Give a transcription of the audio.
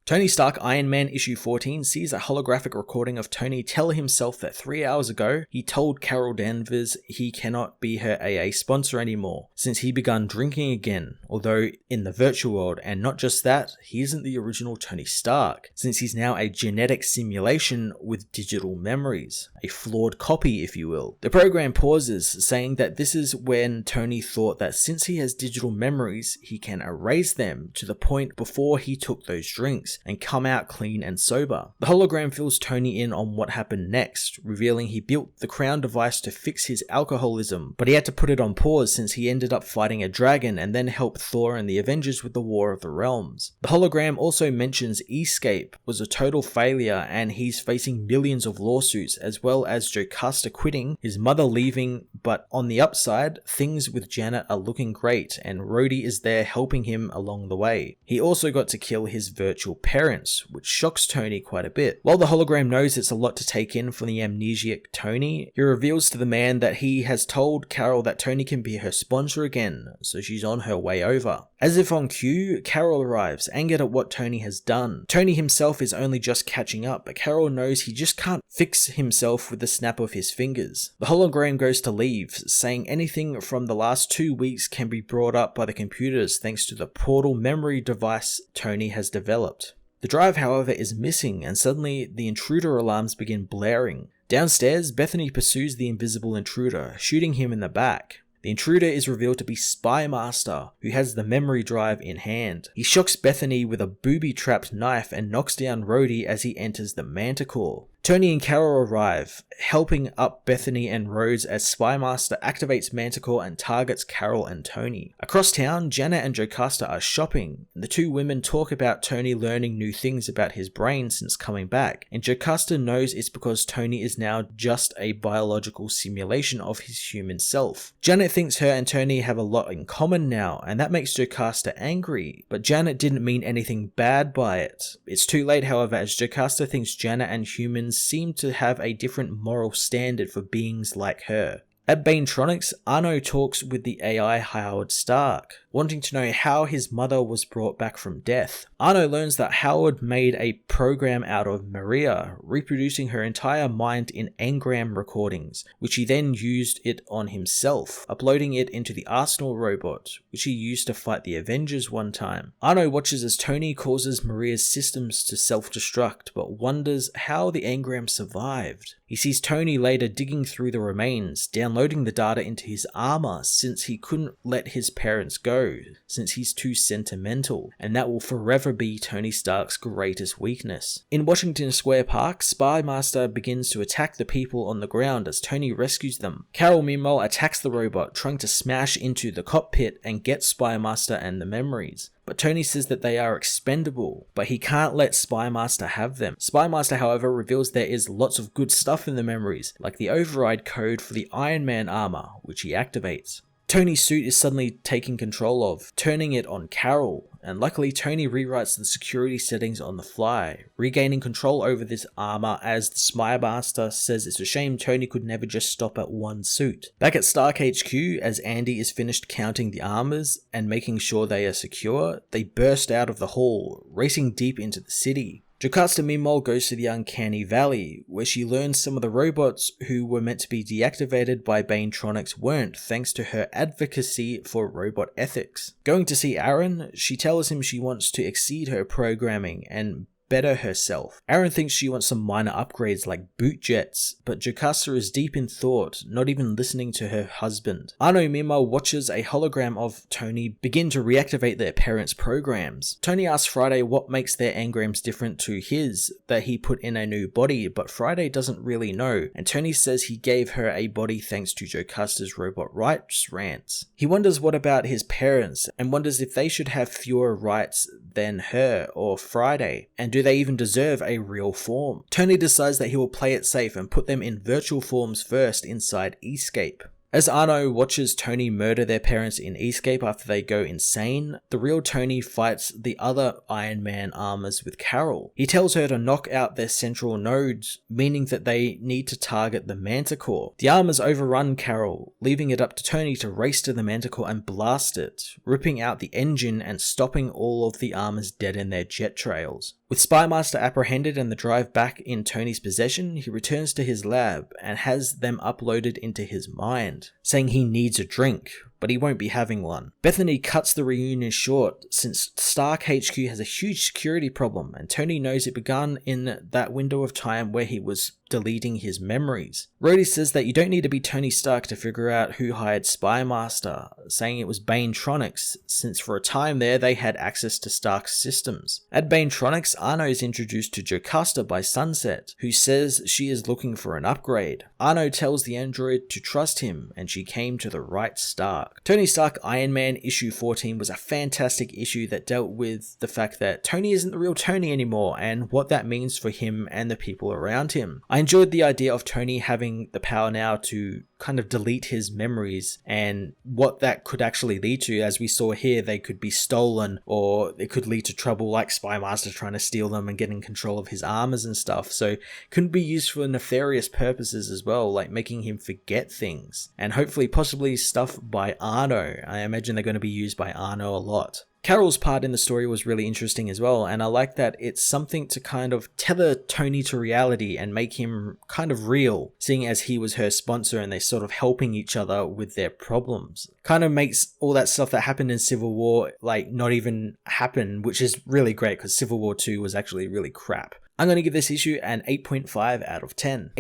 Tony Stark Iron Man issue 14 sees a holographic recording of Tony tell himself that 3 hours ago he told Carol Danvers he cannot be her AA sponsor anymore since he begun drinking again, although in the virtual world, and not just that, he isn't the original Tony Stark since he's now a genetic simulation with digital memories, a flawed copy if you will. The program pauses, saying that this is when Tony thought that since he has digital memories he can erase them to the point before he took those drinks and come out clean and sober. The hologram fills Tony in on what happened next, revealing he built the crown device to fix his alcoholism, but he had to put it on pause since he ended up fighting a dragon and then helped Thor and the Avengers with the War of the Realms. The hologram also mentions Escape was a total failure and he's facing millions of lawsuits, as well as Jocasta quitting, his mother leaving, but on the upside, things with Janet are looking great and Rhodey is there helping him along the way. He also got to kill his virtual parents, which shocks Tony quite a bit. While the hologram knows it's a lot to take in for the amnesiac Tony, he reveals to the man that he has told Carol that Tony can be her sponsor again, so she's on her way over. As if on cue, Carol arrives, angered at what Tony has done. Tony himself is only just catching up, but Carol knows he just can't fix himself with the snap of his fingers. The hologram goes to leave, saying anything from the last 2 weeks can be brought up by the computers thanks to the portal memory device Tony has developed. The drive, however, is missing, and suddenly the intruder alarms begin blaring. Downstairs, Bethany pursues the invisible intruder, shooting him in the back. The intruder is revealed to be Spy Master, who has the memory drive in hand. He shocks Bethany with a booby-trapped knife and knocks down Rhodey as he enters the Manticore. Tony and Carol arrive, helping up Bethany and Rhodes as Spy Master activates Manticore and targets Carol and Tony. Across town, Janet and Jocasta are shopping. The two women talk about Tony learning new things about his brain since coming back, and Jocasta knows it's because Tony is now just a biological simulation of his human self. Janet thinks her and Tony have a lot in common now, and that makes Jocasta angry, but Janet didn't mean anything bad by it. It's too late, however, as Jocasta thinks Janet and humans seem to have a different moral standard for beings like her. At Banetronics, Arno talks with the AI Howard Stark, wanting to know how his mother was brought back from death. Arno learns that Howard made a program out of Maria, reproducing her entire mind in engram recordings, which he then used it on himself, uploading it into the Arsenal robot, which he used to fight the Avengers one time. Arno watches as Tony causes Maria's systems to self-destruct, but wonders how the engram survived. He sees Tony later digging through the remains, downloading the data into his armor since he couldn't let his parents go, since he's too sentimental, and that will forever be Tony Stark's greatest weakness. In Washington Square Park, Spy Master begins to attack the people on the ground as Tony rescues them. Carol meanwhile attacks the robot, trying to smash into the cockpit and get Spy Master and the memories. But Tony says that they are expendable, but he can't let Spy Master have them. Spy Master, however, reveals there is lots of good stuff in the memories, like the override code for the Iron Man armor, which he activates. Tony's suit is suddenly taken control of, turning it on Carol, and luckily Tony rewrites the security settings on the fly, regaining control over this armor as the Spy Master says it's a shame Tony could never just stop at one suit. Back at Stark HQ, as Andy is finished counting the armors and making sure they are secure, they burst out of the hall, racing deep into the city. Jocasta meanwhile goes to the Uncanny Valley, where she learns some of the robots who were meant to be deactivated by Banetronics weren't, thanks to her advocacy for robot ethics. Going to see Aaron, she tells him she wants to exceed her programming and better herself. Aaron thinks she wants some minor upgrades like boot jets, but Jocasta is deep in thought, not even listening to her husband. Arno meanwhile watches a hologram of Tony begin to reactivate their parents' programs. Tony asks Friday what makes their engrams different to his, that he put in a new body, but Friday doesn't really know, and Tony says he gave her a body thanks to Jocasta's robot rights rants. He wonders what about his parents, and wonders if they should have fewer rights than her or Friday, and do they even deserve a real form? Tony decides that he will play it safe and put them in virtual forms first inside Escape. As Arno watches Tony murder their parents in Escape after they go insane, the real Tony fights the other Iron Man armors with Carol. He tells her to knock out their central nodes, meaning that they need to target the Manticore. The armors overrun Carol, leaving it up to Tony to race to the Manticore and blast it, ripping out the engine and stopping all of the armors dead in their jet trails. With Spymaster apprehended and the drive back in Tony's possession, he returns to his lab and has them uploaded into his mind, saying he needs a drink, but he won't be having one. Bethany cuts the reunion short since Stark HQ has a huge security problem, and Tony knows it began in that window of time where he was deleting his memories. Rhodey says that you don't need to be Tony Stark to figure out who hired Spymaster, saying it was Banetronics, since for a time there they had access to Stark's systems. At Banetronics, Arno is introduced to Jocasta by Sunset, who says she is looking for an upgrade. Arno tells the android to trust him, and she came to the right Stark. Tony Stark Iron Man issue 14 was a fantastic issue that dealt with the fact that Tony isn't the real Tony anymore, and what that means for him and the people around him. I enjoyed the idea of Tony having the power now to kind of delete his memories and what that could actually lead to. As we saw here, they could be stolen, or it could lead to trouble like Spymaster trying to steal them and getting control of his armors and stuff. So it couldn't be used for nefarious purposes as well, like making him forget things. And hopefully possibly stuff by Arno. I imagine they're going to be used by Arno a lot. Carol's part in the story was really interesting as well, and I like that it's something to kind of tether Tony to reality and make him kind of real, seeing as he was her sponsor and they're sort of helping each other with their problems. Kind of makes all that stuff that happened in Civil War like not even happen, which is really great because Civil War 2 was actually really crap. I'm going to give this issue an 8.5 out of 10.